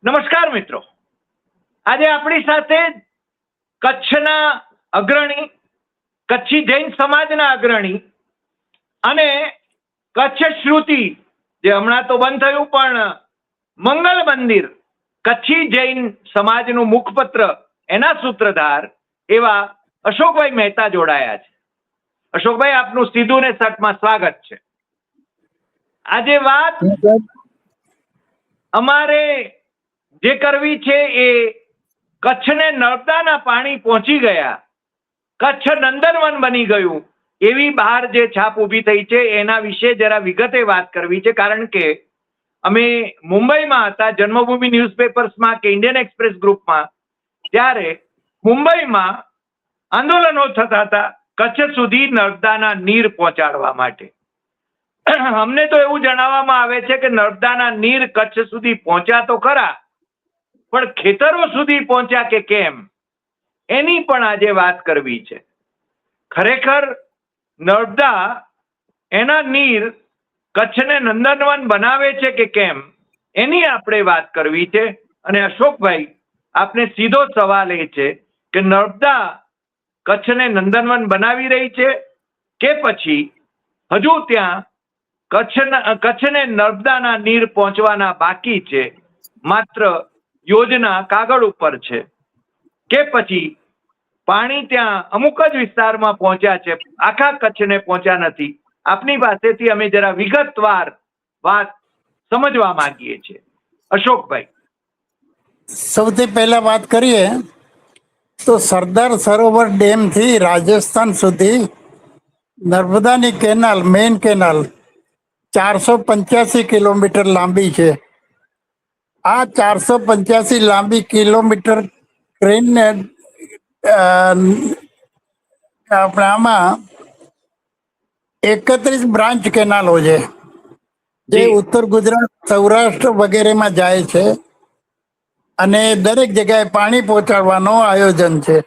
નમસ્કાર મિત્રો, આજે આપણી સાથે કચ્છના અગ્રણી, કચ્છી જૈન સમાજના અગ્રણી અને કચ્છ શ્રુતિ જે હમણાં તો બંધ થયું પણ મંગલ મંદિર કચ્છી જૈન સમાજનું મુખપત્ર એના સૂત્રધાર એવા અશોકભાઈ મહેતા જોડાયા છે. અશોકભાઈ, આપનું સીધું ને સટમાં સ્વાગત છે. આજે વાત અમારે જે કરવી છે એ કચ્છને નર્મદાના પાણી પહોંચી ગયા, કચ્છ નંદનવન બની ગયું એવી બહાર જે છાપ ઊભી થઈ છે એના વિશે જરા વિગતે વાત કરવી છે. કારણ કે અમે મુંબઈમાં હતા, જન્મભૂમિ ન્યૂઝપેપર્સમાં કે ઇન્ડિયન એક્સપ્રેસ ગ્રુપમાં, ત્યારે મુંબઈમાં આંદોલનો થતા હતા કચ્છ સુધી નર્મદાના નીર પહોંચાડવા માટે. અમને તો એવું જણાવવામાં આવે છે કે નર્મદાના નીર કચ્છ સુધી પહોંચ્યા તો ખરા, પણ ખેતરો સુધી પહોંચ્યા કે કેમ એની પણ આજે વાત કરવી છે. ખરેખર નર્મદા એના નીર કચ્છને નંદનવન બનાવે છે કે કેમ એની આપણે વાત કરવી છે. અને અશોકભાઈ, આપને સીધો સવાલ એ છે કે નર્મદા કચ્છને નંદનવન બનાવી રહી છે કે પછી હજુ ત્યાં કચ્છને નર્મદાના નીર પહોંચવાના બાકી છે, માત્ર યોજના કાગળ ઉપર છે, કે પછી પાણી ત્યાં અમુક જ વિસ્તારમાં પહોંચ્યા છે, આખા કચ્છને પહોંચ્યા નથી. આપની પાસેથી અમે જરા વિગતવાર વાત સમજવા માંગીએ છીએ. અશોકભાઈ, સૌથી પહેલા વાત કરીએ તો સરદાર સરોવર ડેમ થી રાજસ્થાન સુધી નર્મદાની કેનાલ, મેઇન કેનાલ 485 કિલોમીટર લાંબી છે. આ 485 લાંબી કિલોમીટર ટ્રેનને આપણે આમાં 31 બ્રાન્ચ કેનાલો છે જે ઉત્તર ગુજરાત, સૌરાષ્ટ્ર વગેરેમાં જાય છે અને દરેક જગ્યાએ પાણી પહોંચાડવાનું આયોજન છે.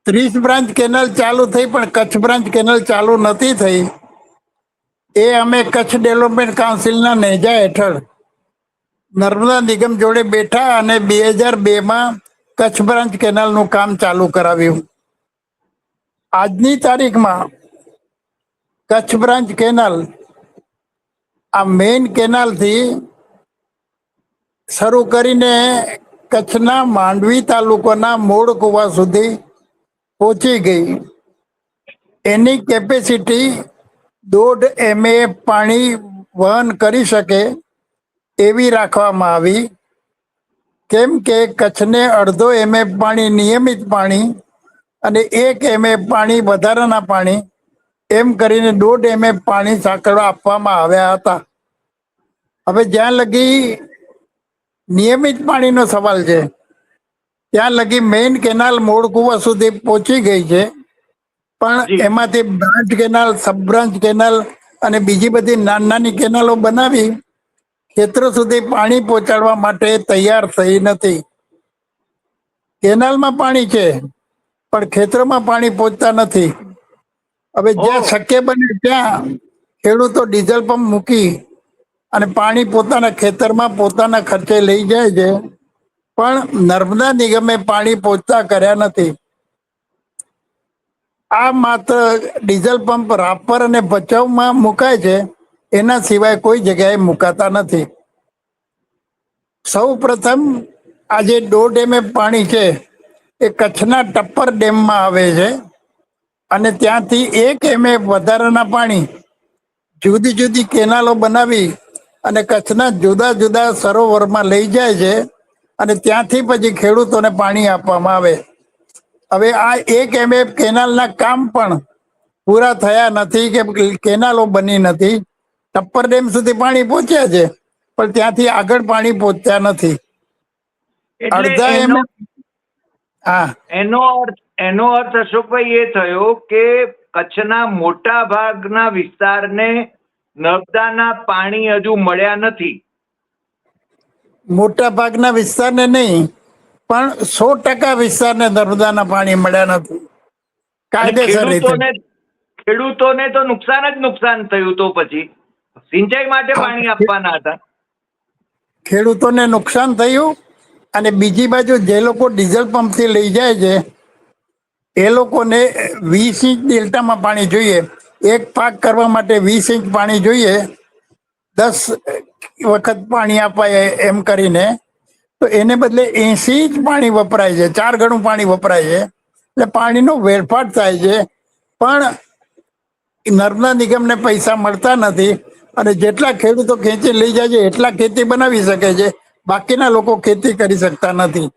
30 બ્રાન્ચ કેનાલ ચાલુ થઈ પણ કચ્છ બ્રાન્ચ કેનાલ ચાલુ નથી થઈ. એ અમે કચ્છ ડેવલપમેન્ટ કાઉન્સિલના નેજા હેઠળ નર્મદા નિગમ જોડે બેઠા અને 2002માં કચ્છ બ્રાન્ચ કેનાલનું કામ ચાલુ કરાવ્યું. આજની તારીખમાં કચ્છ બ્રાન્ચ કેનાલ આ મેઇન કેનાલથી શરૂ કરીને કચ્છના માંડવી તાલુકાના મૂળ કુવા સુધી પહોંચી ગઈ. એની કેપેસિટી 1.5 MA પાણી વહન કરી શકે એવી રાખવામાં આવી, કેમ કે કચ્છને 1.5 MA પાણી, નિયમિત પાણી, અને 1 MA પાણી વધારાના પાણી, એમ કરીને 1.5 MA પાણી સાંકળવા આપવામાં આવ્યા હતા. હવે જ્યાં લગી નિયમિત પાણીનો સવાલ છે ત્યાં લગી મેઇન કેનાલ મૂળ કુવા સુધી પહોંચી ગઈ છે, પણ એમાંથી બ્રાન્ચ કેનાલ, સબ બ્રાન્ચ કેનાલ અને બીજી બધી નાની નાની કેનાલો બનાવી ખેતરો સુધી પાણી પહોંચાડવા માટે તૈયાર થઈ નથી. કેનાલમાં પાણી છે પણ ખેતરોમાં પાણી પહોંચતા નથી. હવે જ્યાં શક્ય બને ત્યાં ખેડૂતો ડીઝલ પંપ મૂકી અને પાણી પોતાના ખેતરમાં પોતાના ખર્ચે લઈ જાય છે, પણ નર્મદા નિગમે પાણી પહોંચતા કર્યા નથી. આ માત્ર ડીઝલ પંપ રાપર અને ભચાઉમાં મુકાય છે, એના સિવાય કોઈ જગ્યાએ મુકાતા નથી. સૌ પ્રથમ આજે 1.5 MA પાણી છે એ કચ્છના ટપ્પર ડેમમાં આવે છે અને ત્યાંથી 1 MA વધારાના પાણી જુદી જુદી કેનાલો બનાવી અને કચ્છના જુદા જુદા સરોવરમાં લઈ જાય છે અને ત્યાંથી પછી ખેડૂતોને પાણી આપવામાં આવે. હવે આ 1 MA કેનાલના કામ પણ પૂરા થયા નથી કે કેનાલો બની નથી. ટપ્પર ડેમ સુધી પાણી પહોંચ્યા છે પણ ત્યાંથી આગળ પાણી પહોંચતા નથી. એનો અર્થ અશોકભાઈ એ થયો કે કચ્છના મોટા ભાગના વિસ્તારને નર્મદાના પાણી હજુ મળ્યા નથી. મોટા ભાગના વિસ્તારને નહીં, પણ 100% વિસ્તારને નર્મદાના પાણી મળ્યા નથી કાયદેસર રીતે. ખેડૂતોને તો નુકસાન જ નુકસાન થયું. તો પછી સિંચાઈ માટે પાણી આપવાના હતા. ખેડૂતોને નુકસાન થયું, અને બીજી બાજુ જે લોકો ડીઝલ પંપથી લઈ જાય છે એ લોકોને 20 ઇંચ ડેલ્ટામાં પાણી જોઈએ. એક પાક કરવા માટે 20 ઇંચ પાણી જોઈએ, 10 વખત પાણી અપાય એમ કરીને, તો એને બદલે 80 ઇંચ પાણી વપરાય છે, 4 ગણું પાણી વપરાય છે. એટલે પાણીનો વેડફાટ થાય છે, પણ નર્મદા નિગમને પૈસા મળતા નથી. અને જેટલા ખેડૂતો ખેંચી લઈ જાય છે એટલા ખેતી બનાવી શકે છે, બાકીના લોકો ખેતી કરી શકતા નથી.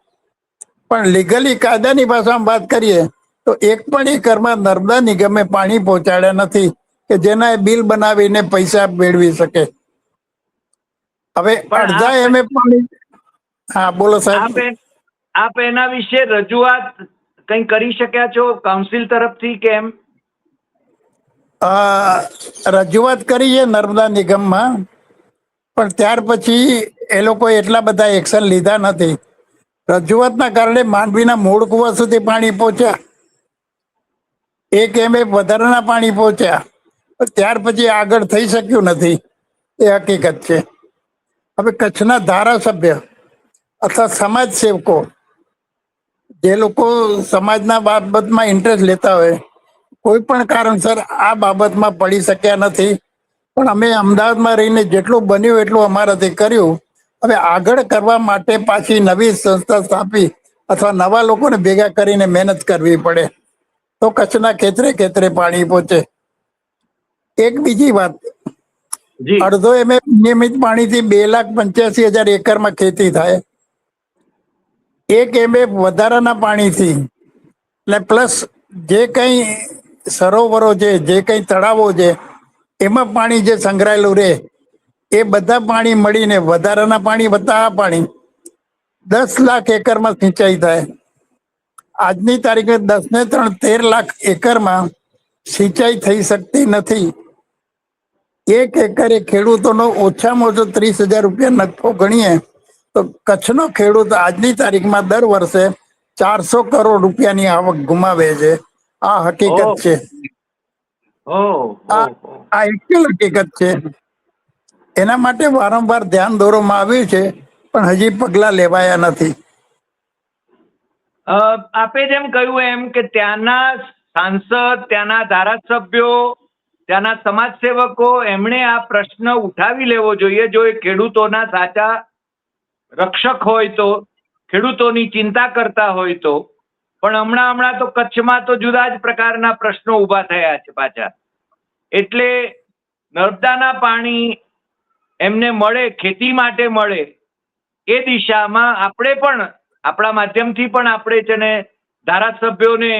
પણ લીગલી કાયદાની ભાષામાં વાત કરીએ તો એક પણ એકરમાં નર્મદા નિગમે પાણી પહોંચાડ્યા નથી કે જેના એ બિલ બનાવીને પૈસા મેળવી શકે. હવે પણ અડધા એમએ પાણી. હા બોલો સાહેબ. આપ એના વિશે રજૂઆત કંઈ કરી શક્યા છો કાઉન્સિલ તરફથી કે એમ? રજૂઆત કરી છે નર્મદા નિગમમાં, પણ ત્યાર પછી એ લોકોએ એટલા બધા એક્શન લીધા નથી. રજૂઆતના કારણે માંડવીના મૂળ કુવા સુધી પાણી પહોંચ્યા, 1 MA વધારાના પાણી પહોંચ્યા, ત્યાર પછી આગળ થઈ શક્યું નથી, એ હકીકત છે. હવે કચ્છના ધારાસભ્ય અથવા સમાજ સેવકો, જે લોકો સમાજના બાબતમાં ઇન્ટરેસ્ટ લેતા હોય, કોઈ પણ કારણસર આ બાબતમાં પડી શક્યા નથી. પણ અમે અમદાવાદમાં રહીને જેટલું બન્યું એટલું અમારાથી કર્યું. હવે આગળ કરવા માટે પાછી નવી સંસ્થા સ્થાપી અથવા નવા લોકોને ભેગા કરીને મહેનત કરવી પડે, તો કચ્છના ખેતરે ખેતરે પાણી પહોંચે. એક બીજી વાત, જી. અડધો એમએ નિયમિત પાણીથી 2,85,000 એકરમાં ખેતી થાય. 1 MA વધારાના પાણીથી, એટલે પ્લસ જે કંઈ સરોવરો છે, જે કંઈ તળાવો છે, એમાં પાણી જે સંગ્રહાયેલું રહે, એ બધા પાણી મળીને વધારાના પાણી વત્તા આ પાણી 10 લાખ એકરમાં સિંચાઈ થાય. આજની તારીખે 10 ને 3 13 લાખ એકરમાં સિંચાઈ થઈ શકતી નથી. 1 એકરે ખેડૂતોનો ઓછામાં ઓછો 30,000 રૂપિયા નફો ગણીએ તો કચ્છનો ખેડૂત આજની તારીખમાં દર વર્ષે 400 કરોડ રૂપિયાની આવક ગુમાવે છે. આ હકીકત છે. આ એકલ હકીકત છે. એના માટે વારંવાર ધ્યાન દોરવામાં આવ્યું છે, પણ હજી પગલા લેવાયા નથી. આપે જેમ કહ્યું એમ કે ત્યાંના સાંસદ, ત્યાંના ધારાસભ્યો, ત્યાંના સમાજ સેવકો, એમણે આ પ્રશ્ન ઉઠાવી લેવો જોઈએ જો એ ખેડૂતોના સાચા રક્ષક હોય તો, ખેડૂતોની ચિંતા કરતા હોય તો. પણ હમણાં તો કચ્છમાં તો જુદા જ પ્રકારના પ્રશ્નો ઊભા થયા છે પાછા. એટલે નર્મદાના પાણી એમને મળે, ખેતી માટે મળે, એ દિશામાં આપણે પણ આપણા માધ્યમથી પણ આપણે છે ને ધારાસભ્યોને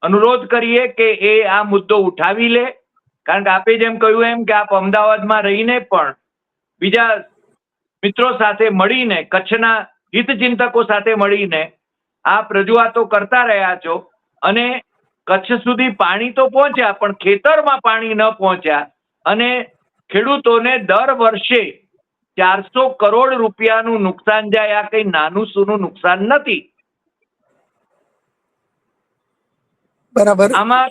અનુરોધ કરીએ કે એ આ મુદ્દો ઉઠાવી લે. કારણ કે આપે જેમ કહ્યું એમ કે આપ અમદાવાદમાં રહીને પણ બીજા મિત્રો સાથે મળીને, કચ્છના હિતચિંતકો સાથે મળીને આપ રજૂઆતો કરતા રહ્યા છો, અને કચ્છ સુધી પાણી તો પહોંચ્યા પણ ખેતરમાં પાણી ન પહોંચ્યા, અને ખેડૂતોને દર વર્ષે 400 કરોડ રૂપિયાનું નુકસાન જાય. આ કઈ નાનું સૂનું નુકસાન નથી. બરાબર. આમાં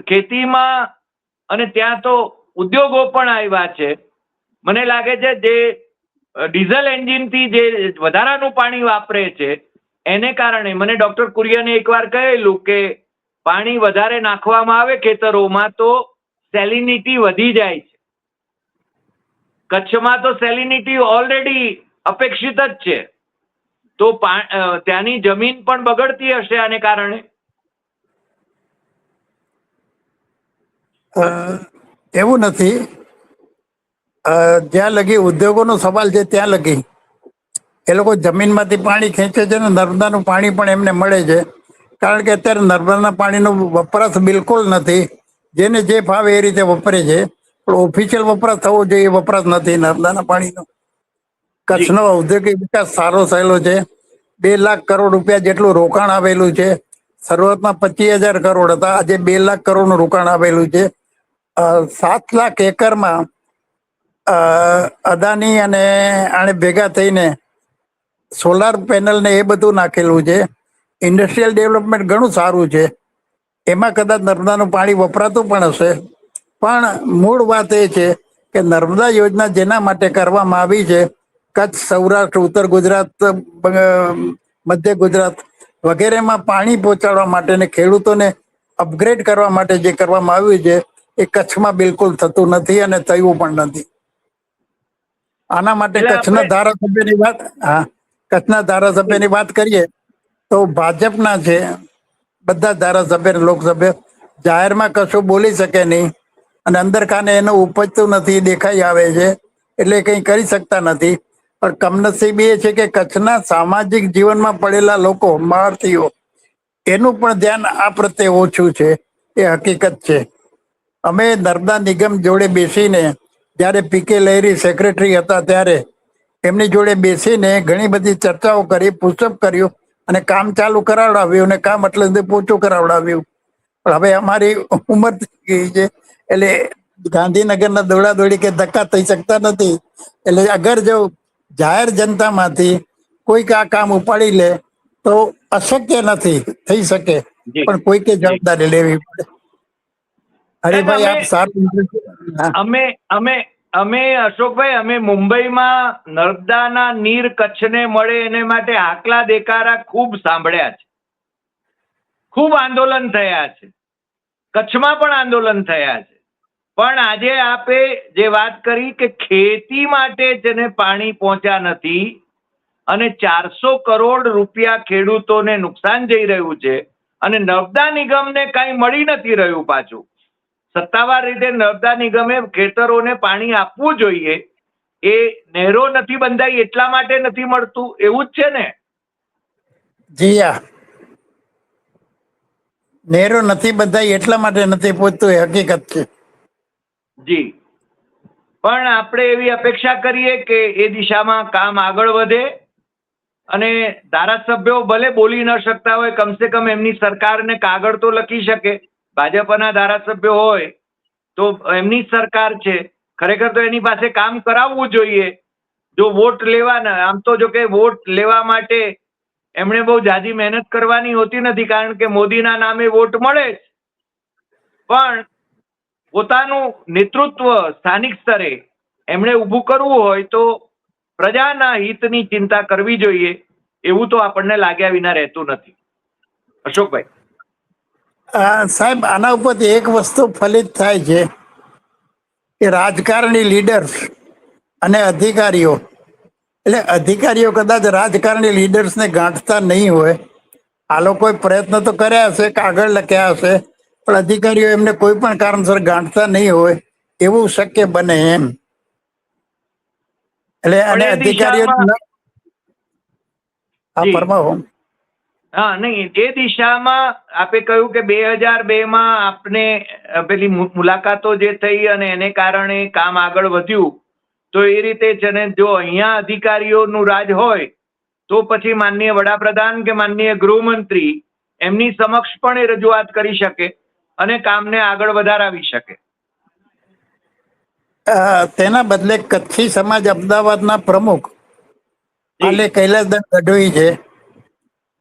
ખેતીમાં અને ત્યાં તો ઉદ્યોગો પણ આવ્યા છે. મને લાગે છે જે ડીઝલ એન્જિનથી જે વધારાનું પાણી વાપરે છે એને કારણે, મને ડોક્ટર કુરિયને એકવાર કહેલું કે પાણી વધારે નાખવામાં આવે ખેતરોમાં તો સેલિનિટી વધી જાય છે. કચ્છમાં તો સેલિનિટી ઓલરેડી અપેક્ષિત જ છે, તો ત્યાંની જમીન પણ બગડતી હશે આને કારણે. એવું નથી. જ્યાં લગી ઉદ્યોગોનો સવાલ છે ત્યાં લગી એ લોકો જમીનમાંથી પાણી ખેંચે છે ને નર્મદાનું પાણી પણ એમને મળે છે. કારણ કે અત્યારે નર્મદાના પાણીનો વપરાશ બિલકુલ નથી. જેને જે ભાવે એ રીતે વપરે છે, પણ ઓફિશિયલ વપરાશ થવો જોઈએ એ વપરાશ નથી નર્મદાના પાણીનો. કચ્છનો ઔદ્યોગિક વિકાસ સારો થયેલો છે. 2 લાખ કરોડ રૂપિયા જેટલું રોકાણ આવેલું છે. શરૂઆતમાં 25,000 કરોડ હતા, આજે 2 લાખ કરોડનું રોકાણ આવેલું છે. 7 લાખ એકરમાં અદાની અને આને ભેગા થઈને સોલાર પેનલ ને એ બધું નાખેલું છે. ઇન્ડસ્ટ્રીયલ ડેવલપમેન્ટ ઘણું સારું છે. એમાં કદાચ નર્મદાનું પાણી વપરાતું પણ હશે. પણ મૂળ વાત એ છે કે કે નર્મદા યોજના જેના માટે કરવામાં આવી છે, કચ્છ, સૌરાષ્ટ્ર, ઉત્તર ગુજરાત, મધ્ય ગુજરાત વગેરેમાં પાણી પહોંચાડવા માટે ને ખેડૂતોને અપગ્રેડ કરવા માટે જે કરવામાં આવ્યું છે એ કચ્છમાં બિલકુલ થતું નથી અને થયું પણ નથી. આના માટે એટલે કચ્છના આપણે ધારાસભ્યની વાત, હા, કચ્છના ધારાસભ્યની વાત કરીએ તો ભાજપના છે બધા ધારાસભ્ય, લોકસભ્ય જાહેરમાં કશું બોલી શકે નહીં અને અંદર કાને એનું ઉપજતું નથી, દેખાઈ આવે છે એટલે કંઈ કરી શકતા નથી. પણ કમનસીબ એ છે કે કચ્છના સામાજિક જીવનમાં પડેલા લોકો, મહારથીઓ, એનું પણ ધ્યાન આ પ્રત્યે ઓછું છે, એ હકીકત છે. અમે નર્મદા નિગમ જોડે બેસીને, જ્યારે પીકે લહેરી સેક્રેટરી હતા ત્યારે એમની જોડે બેસીને ઘણી બધી ચર્ચાઓ કરી, પુશઅપ કર્યું અને કામ ચાલુ કરાવડાવ્યું અને કામ એટલે પોચું કરાવડાવ્યું. પણ હવે અમારી ઉંમર થઈ ગઈ છે એટલે ગાંધીનગરના દોડાદોડી કે ધક્કા થઈ શકતા નથી. એટલે અગર જો જાહેર જનતામાંથી કોઈક આ કામ ઉપાડી લે તો અશક્ય નથી, થઈ શકે, જી પણ કોઈકે જી જવાબદારી લેવી પડે. સાહેબ, હરિભાઈ, આપ સારું. હા, અમે અમે અમે અશોકભાઈ, અમે મુંબઈમાં નર્મદાના નીર કચ્છને મળે એને માટે આકલા દેકારા ખૂબ સાંભળ્યા છે, ખૂબ આંદોલન થયા છે, કચ્છમાં પણ આંદોલન થયા છે. પણ આજે આપે જે વાત કરી કે ખેતી માટે જેને પાણી પહોંચ્યા નથી અને 400 કરોડ રૂપિયા ખેડૂતોને નુકસાન જઈ રહ્યું છે અને નર્મદા નિગમને કાંઈ મળી નથી રહ્યું. પાછું સત્તાવાર રીતે નર્મદા નિગમે ખેતરોને પાણી આપવું જોઈએ, એ નહેરો નથી બંધાઈ એટલા માટે નથી મળતું, એવું જ છે ને? જી હા, નહેરો નથી બંધાઈ એટલા માટે નથી પહોંચતું, એ હકીકત છે. જી, પણ આપણે એવી અપેક્ષા કરીએ કે એ દિશામાં કામ આગળ વધે અને ધારાસભ્યો ભલે બોલી ન શકતા હોય, કમસે કમ એમની સરકારને કાગળ તો લખી શકે. ભાજપના ધારાસભ્યો હોય તો એમની સરકાર છે, ખરેખર તો એની પાસે કામ કરાવવું જોઈએ. જો વોટ લેવાના, આમ તો જો કે વોટ લેવા માટે એમણે બહુ જાજી મહેનત કરવાની હોતી નથી, કારણ કે મોદીના નામે વોટ મળે જ. પણ પોતાનું નેતૃત્વ સ્થાનિક સ્તરે એમણે ઊભું કરવું હોય તો પ્રજાના હિતની ચિંતા કરવી જોઈએ, એવું તો આપણને લાગ્યા વિના રહેતું નથી. અશોકભાઈ, સાહેબ, આના ઉપરથી એક વસ્તુ ફલિત થાય છે કે રાજકારણી લીડર્સ અને અધિકારીઓ, એટલે અધિકારીઓ કદાચ રાજકારણી લીડર્સને ગાંઠતા નહીં હોય. આ લોકોએ પ્રયત્ન તો કર્યા હશે, કાગળ લખ્યા હશે, પણ અધિકારીઓ એમને કોઈ પણ કારણસર ગાંઠતા નહીં હોય એવું શક્ય બને એમ. એટલે પણ અને એ અધિકારીઓ દિશામાં આ જી, પરમાવો. હા, નહીં, એ દિશામાં આપે કહ્યું કે 2002માં આપને પેલી મુલાકાતો જે થઈ અને એને કારણે કામ આગળ વધ્યું, તો એ રીતે છે ને, જો અહીંયા અધિકારીઓનું રાજ હોય તો પછી માનનીય વડાપ્રધાન કે માનનીય ગૃહમંત્રી એમની સમક્ષ પણ એ રજૂઆત કરી શકે અને કામને આગળ વધારાવી શકે. તેના બદલે કચ્છી સમાજ અમદાવાદના પ્રમુખ જી આલે કૈલાસદાન ગઢવી છે,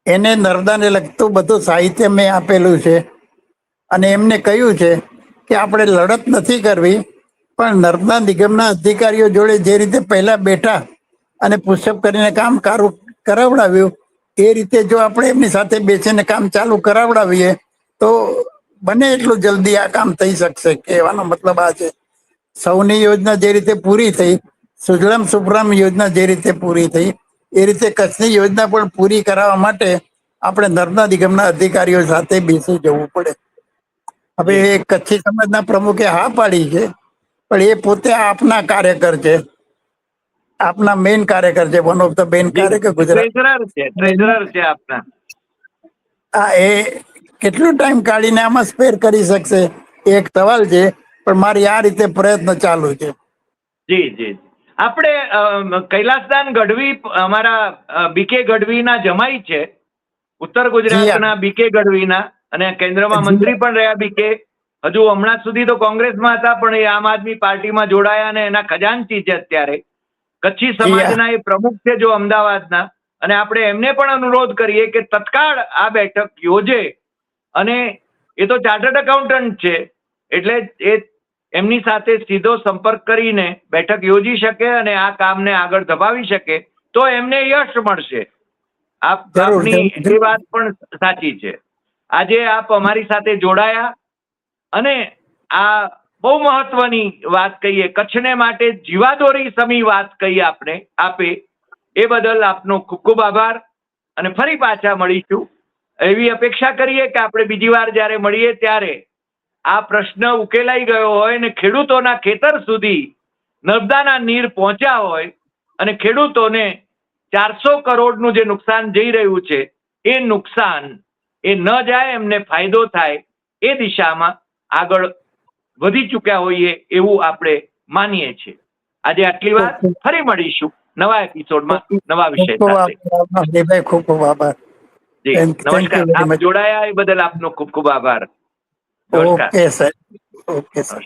એને નર્મદાને લગતું બધું સાહિત્ય મેં આપેલું છે અને એમને કહ્યું છે કે આપણે લડત નથી કરવી, પણ નર્મદા નિગમના અધિકારીઓ જોડે જે રીતે પહેલા બેઠા અને પુશઅપ કરીને કામ કરાવડાવ્યું, એ રીતે જો આપણે એમની સાથે બેસીને કામ ચાલુ કરાવડાવીએ તો બને એટલું જલ્દી આ કામ થઈ શકશે. કહેવાનો મતલબ આ છે. સૌની યોજના જે રીતે પૂરી થઈ, સુજલામ સુફલામ યોજના જે રીતે પૂરી થઈ, એ રીતે કચ્છની યોજના પણ પૂરી કરાવવા માટે આપણે નર્મદા નિગમના અધિકારીઓ સાથે બેસી જવું પડે. હવે જી એ કચ્છી સમાજના પ્રમુખે હા પાડી છે, પણ એ પોતે આપના કાર્યકર છે, આપના મેઇન કાર્યકર છે, વન ઓફ ધ મેઇન જી, કાર્યકર ગુજરાત. ટ્રેઝરર છે આપના. હા, એ કેટલો ટાઈમ કાઢીને આમાં સ્પેર કરી શકશે એ એક સવાલ છે, પણ મારી આ રીતે પ્રયત્ન ચાલુ છે. જી જી, આપણે કૈલાસદાન ગઢવી અમારા બીકે ગઢવીના જમાઈ છે, ઉત્તર જી હા, ગુજરાતના બીકે ગઢવીના, અને કેન્દ્રમાં જી મંત્રી પણ રહ્યા બીકે. હજુ હમણાં સુધી તો કોંગ્રેસમાં હતા, પણ એ આમ આદમી પાર્ટીમાં જોડાયા અને એના ખજાનચી છે અત્યારે. કચ્છી જી હા. સમાજના એ પ્રમુખ છે જો અમદાવાદના, અને આપણે એમને પણ અનુરોધ કરીએ કે તત્કાળ આ બેઠક યોજે. અને એ તો ચાર્ટર્ડ એકાઉન્ટન્ટ છે, એટલે એ એમની સાથે સીધો સંપર્ક કરીને બેઠક યોજી શકે અને આ કામને આગળ ધપાવી શકે તો એમને યશ મળશે. આપની એ વાત પણ સાચી છે. આજે આપ અમારી સાથે જોડાયા અને આ બહુ મહત્વની વાત કહીએ, કચ્છને માટે જીવાદોરી સમી વાત કહી આપે એ બદલ આપનો ખૂબ ખૂબ આભાર. અને ફરી પાછા મળીશું એવી અપેક્ષા કરીએ કે આપણે બીજી વાર જ્યારે મળીએ ત્યારે આ પ્રશ્ન ઉકેલાઈ ગયો હોય ને ખેડૂતોના ખેતર સુધી નર્મદાના નીર પહોંચ્યા હોય અને ખેડૂતોને 400 કરોડનું જે નુકસાન જઈ રહ્યું છે એ નુકસાન એ ન જાય, એમને ફાયદો થાય એ દિશામાં આગળ વધી ચૂક્યા હોઈએ એવું આપણે માનીએ છીએ. આજે આટલી વાત, ફરી મળીશું નવા એપિસોડમાં નવા વિષય સાથે. ખૂબ ખૂબ આભાર. જી નમસ્કાર. આપ જોડાયા એ બદલ આપનો ખૂબ ખૂબ આભાર. નમસ્કાર. Okay sir. Okay sir.